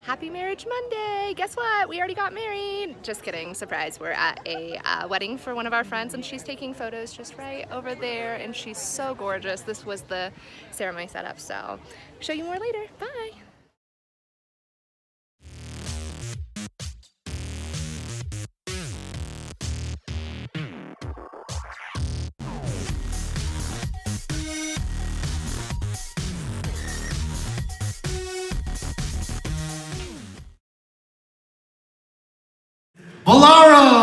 Happy Marriage Monday! Guess what? We already got married. Just kidding, surprise. We're at a wedding for one of our friends and she's taking photos just right over there and she's so gorgeous. This was the ceremony setup, so show you more later. Bye! Bolaro!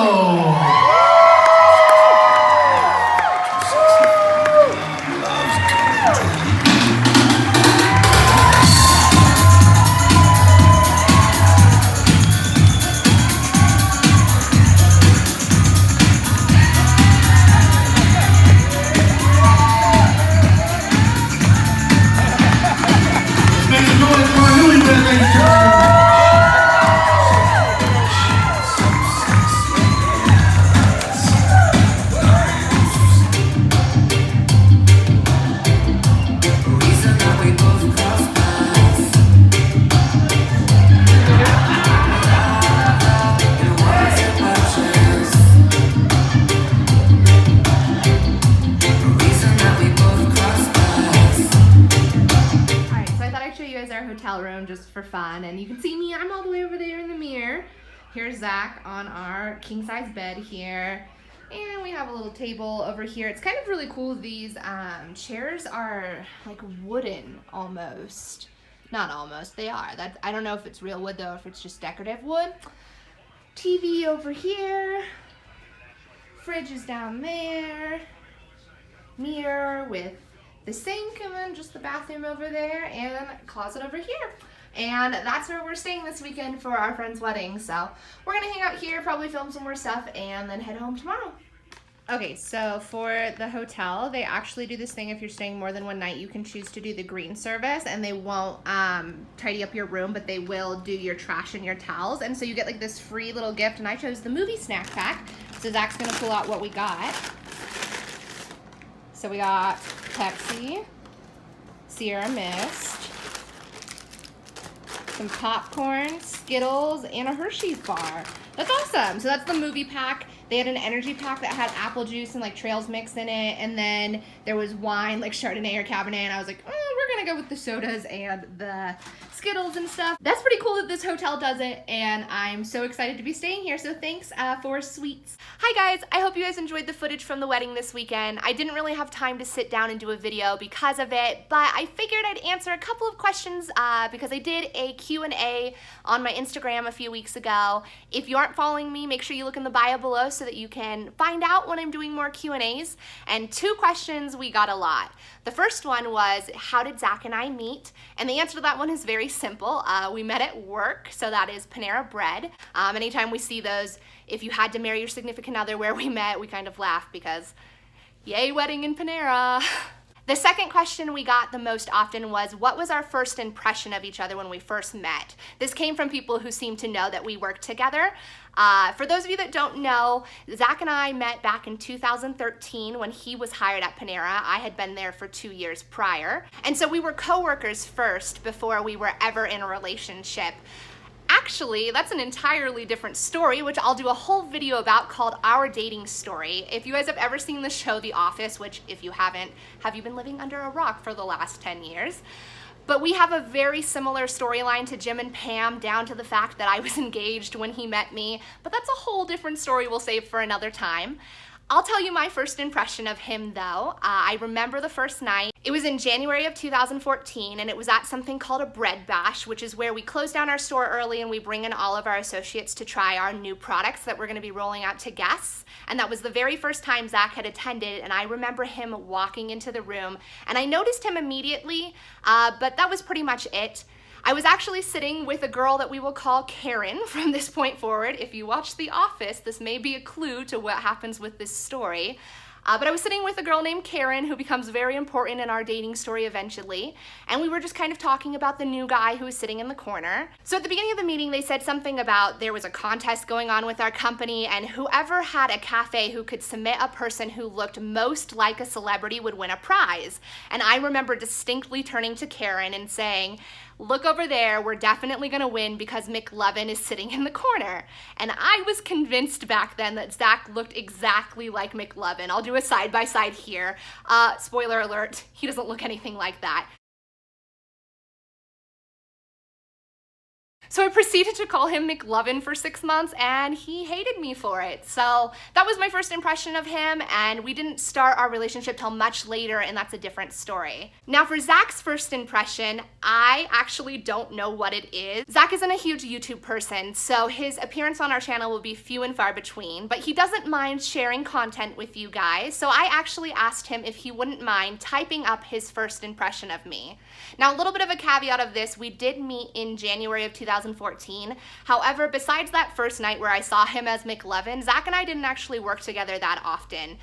Let's make some noise for our newlywed, ladies and gentlemen. Our hotel room just for fun, and you can see me, I'm all the way over there in the mirror. Here's Zach on our king size bed here, and we have a little table over here. It's kind of really cool. These chairs are like wooden almost. Not almost, they are. I don't know if it's real wood though, or if it's just decorative wood. TV over here, fridge is down there, mirror with the sink, and then just the bathroom over there, and closet over here. And that's where we're staying this weekend for our friend's wedding. So we're gonna hang out here, probably film some more stuff, and then head home tomorrow. Okay, so for the hotel, they actually do this thing. If you're staying more than one night, you can choose to do the green service, and they won't tidy up your room, but they will do your trash and your towels. And so you get like this free little gift, and I chose the movie snack pack. So Zach's gonna pull out what we got. So we got Pepsi, Sierra Mist, some popcorn, Skittles, and a Hershey's bar. That's awesome. So that's the movie pack. They had an energy pack that had apple juice and like trails mix in it, and then there was wine like Chardonnay or Cabernet, and I was like, oh, we're gonna go with the sodas and the Skittles and stuff. That's pretty cool that this hotel does it, and I'm so excited to be staying here, so thanks for sweets. Hi guys, I hope you guys enjoyed the footage from the wedding this weekend. I didn't really have time to sit down and do a video because of it, but I figured I'd answer a couple of questions because I did a Q&A on my Instagram a few weeks ago. If you aren't following me, make sure you look in the bio below so that you can find out when I'm doing more Q&As. And two questions we got a lot. The first one was, how did Zach and I meet? And the answer to that one is very simple. We met at work, so that is Panera Bread. Anytime we see those, if you had to marry your significant other where we met, we kind of laugh because yay, wedding in Panera. The second question we got the most often was, what was our first impression of each other when we first met? This came from people who seem to know that we work together. For those of you that don't know, Zach and I met back in 2013 when he was hired at Panera. I had been there for 2 years prior. And so we were coworkers first before we were ever in a relationship. Actually, that's an entirely different story, which I'll do a whole video about called Our Dating Story. If you guys have ever seen the show The Office, which if you haven't, have you been living under a rock for the last 10 years? But we have a very similar storyline to Jim and Pam, down to the fact that I was engaged when he met me, but that's a whole different story we'll save for another time. I'll tell you my first impression of him though. I remember the first night. It was in January of 2014, and it was at something called a bread bash, which is where we close down our store early and we bring in all of our associates to try our new products that we're gonna be rolling out to guests. And that was the very first time Zach had attended, and I remember him walking into the room, and I noticed him immediately, but that was pretty much it. I was actually sitting with a girl that we will call Karen from this point forward. If you watch The Office, this may be a clue to what happens with this story. But I was sitting with a girl named Karen who becomes very important in our dating story eventually, and we were just kind of talking about the new guy who was sitting in the corner. So at the beginning of the meeting, they said something about there was a contest going on with our company, and whoever had a cafe who could submit a person who looked most like a celebrity would win a prize. And I remember distinctly turning to Karen and saying, look over there, we're definitely gonna win because McLovin is sitting in the corner. And I was convinced back then that Zach looked exactly like McLovin. I'll do a side-by-side here. Spoiler alert, he doesn't look anything like that. So I proceeded to call him McLovin for 6 months, and he hated me for it. So that was my first impression of him, and we didn't start our relationship till much later, and that's a different story. Now for Zach's first impression, I actually don't know what it is. Zach isn't a huge YouTube person, so his appearance on our channel will be few and far between, but he doesn't mind sharing content with you guys, so I actually asked him if he wouldn't mind typing up his first impression of me. Now a little bit of a caveat of this, we did meet in January of 2014. However, besides that first night where I saw him as McLovin, Zach and I didn't actually work together that often.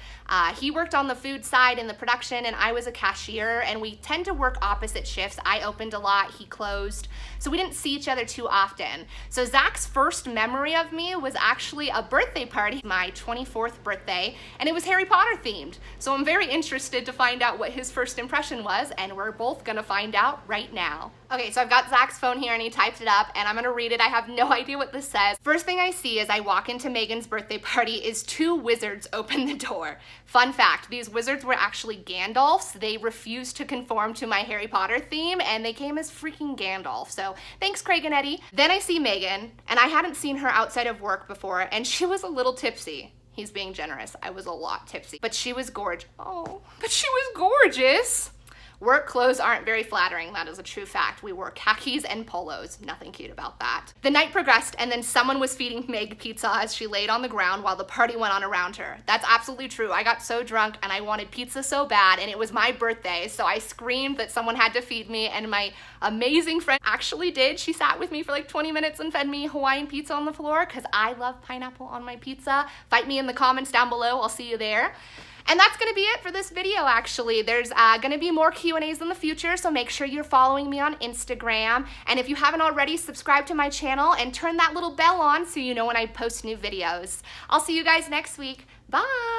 He worked on the food side in the production, and I was a cashier, and we tend to work opposite shifts. I opened a lot, he closed, so we didn't see each other too often. So Zach's first memory of me was actually a birthday party, my 24th birthday, and it was Harry Potter themed. So I'm very interested to find out what his first impression was, and we're both gonna find out right now. Okay, so I've got Zach's phone here and he typed it up, and I'm gonna read it. I have no idea what this says. First thing I see as I walk into Megan's birthday party is 2 wizards open the door. Fun fact, these wizards were actually Gandalfs. They refused to conform to my Harry Potter theme, and they came as freaking Gandalf. So thanks, Craig and Eddie. Then I see Megan, and I hadn't seen her outside of work before, and she was a little tipsy. He's being generous. I was a lot tipsy, but she was gorgeous. Oh, but she was gorgeous. Work clothes aren't very flattering, that is a true fact. We wore khakis and polos, nothing cute about that. The night progressed, and then someone was feeding Meg pizza as she laid on the ground while the party went on around her. That's absolutely true. I got so drunk and I wanted pizza so bad, and it was my birthday, so I screamed that someone had to feed me, and my amazing friend actually did. She sat with me for like 20 minutes and fed me Hawaiian pizza on the floor because I love pineapple on my pizza. Fight me in the comments down below, I'll see you there. And that's gonna be it for this video, actually. There's gonna be more Q&As in the future, so make sure you're following me on Instagram. And if you haven't already, subscribe to my channel and turn that little bell on so you know when I post new videos. I'll see you guys next week. Bye!